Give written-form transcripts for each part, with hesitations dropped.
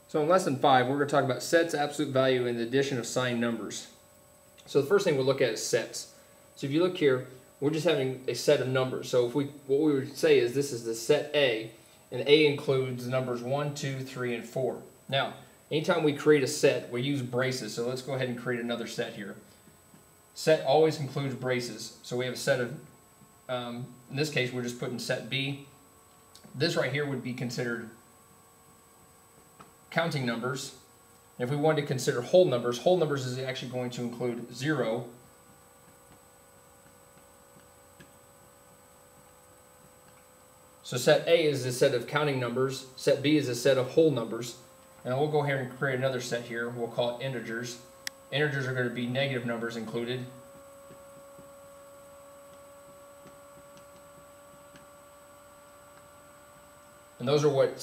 So in lesson 5, we're going to talk about sets, absolute value, and the addition of signed numbers. So the first thing we'll look at is sets. So if you look here, we're just having a set of numbers. So if what we would say is this is the set A, and A includes the numbers 1, 2, 3, and 4. Now, anytime we create a set, we use braces. So let's go ahead and create another set here. Set always includes braces. So we have a set of, in this case, we're just putting set B. This right here would be considered counting numbers. And if we wanted to consider whole numbers is actually going to include 0, so set A is a set of counting numbers, set B is a set of whole numbers, and we'll go ahead and create another set here. We'll call it integers. Integers are going to be negative numbers included. And those are what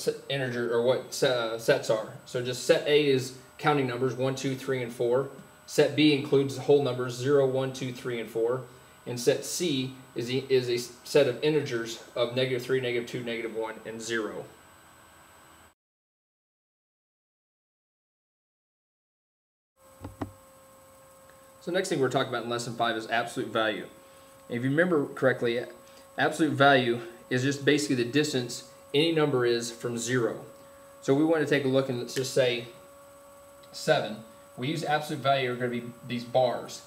sets are. So just set A is counting numbers 1, 2, 3, and 4. Set B includes whole numbers 0, 1, 2, 3, and 4. And set C is a set of integers of -3, -2, -1, and 0. So next thing we're talking about in lesson 5 is absolute value. And if you remember correctly, absolute value is just basically the distance any number is from 0. So we want to take a look and let's just say 7. We use absolute value are going to be these bars.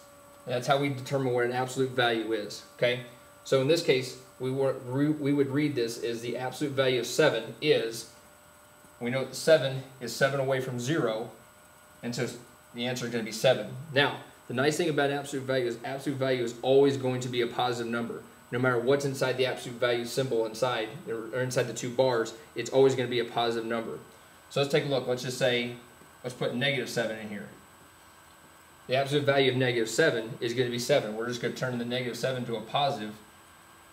And that's how we determine what an absolute value is. Okay. So in this case, we would read this as the absolute value of 7 is, we know that 7 is 7 away from 0, and so the answer is going to be 7. Now, the nice thing about absolute value is always going to be a positive number. No matter what's inside the absolute value symbol inside, or inside the two bars, it's always going to be a positive number. So let's take a look. Let's just say, let's put -7 in here. The absolute value of -7 is going to be 7. We're just going to turn the -7 to a positive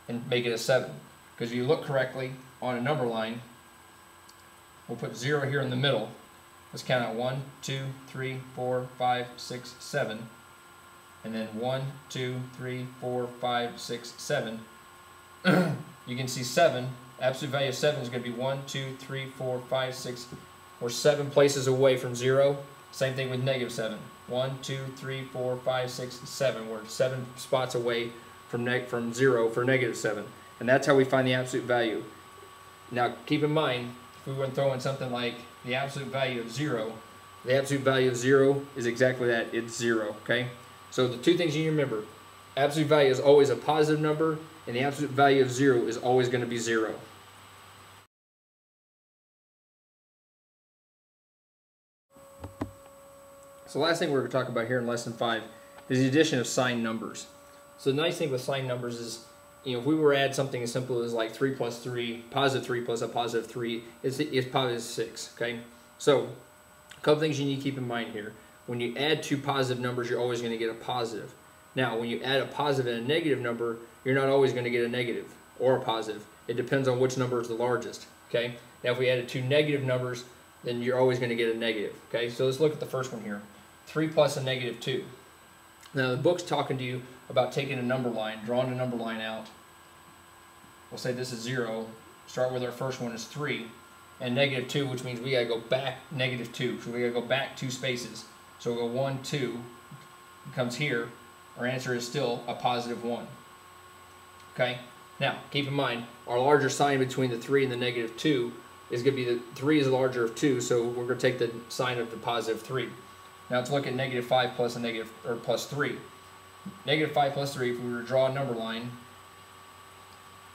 and make it a 7. Because if you look correctly on a number line, we'll put 0 here in the middle. Let's count out 1, 2, 3, 4, 5, 6, 7. And then 1, 2, 3, 4, 5, 6, 7. You can see 7. Absolute value of 7 is going to be 1, 2, 3, 4, 5, 6. We're 7 places away from 0. Same thing with -7. 1, 2, 3, 4, 5, 6, 7. We're 7 spots away from 0 for -7. And that's how we find the absolute value. Now keep in mind, if we were to throw in something like the absolute value of 0, the absolute value of 0 is exactly that. It's 0. Okay? So the two things you need to remember, absolute value is always a positive number, and the absolute value of 0 is always going to be 0. So the last thing we're going to talk about here in lesson 5 is the addition of signed numbers. So the nice thing with signed numbers is, if we were to add something as simple as like 3 plus 3, positive 3 plus a positive 3, it's positive 6, okay? So a couple things you need to keep in mind here. When you add two positive numbers, you're always going to get a positive. Now, when you add a positive and a negative number, you're not always going to get a negative or a positive. It depends on which number is the largest, okay? Now, if we added two negative numbers, then you're always going to get a negative, okay? So let's look at the first one here. 3 plus a -2. Now, the book's talking to you about taking a number line, drawing a number line out. We'll say this is 0. Start with our first one is 3. And -2, which means we got to go back -2. So we got to go back 2 spaces. So we'll go 1, 2, it comes here. Our answer is still a positive 1. Okay? Now, keep in mind, our larger sign between the 3 and the -2 is going to be the 3 is larger of 2, so we're going to take the sign of the positive 3. Now let's look at -5 plus plus 3. -5 plus 3, if we were to draw a number line,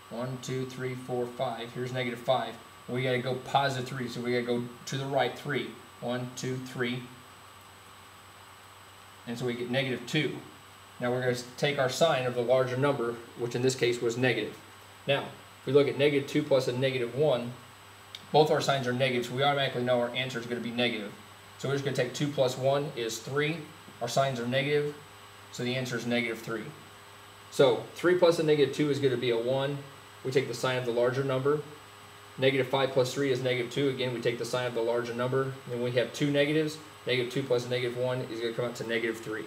1, 2, 3, 4, 5, here's -5. We got to go positive 3, so we got to go to the right 3. 1, 2, 3. And so we get -2. Now we're going to take our sign of the larger number, which in this case was negative. Now, if we look at -2 plus a -1, both our signs are negative, so we automatically know our answer is going to be negative. So we're just going to take 2 plus 1 is 3. Our signs are negative, so the answer is -3. So 3 plus a -2 is going to be a 1. We take the sign of the larger number. -5 plus 3 is -2. Again, we take the sign of the larger number. Then we have two negatives. -2 plus -1 is going to come out to -3.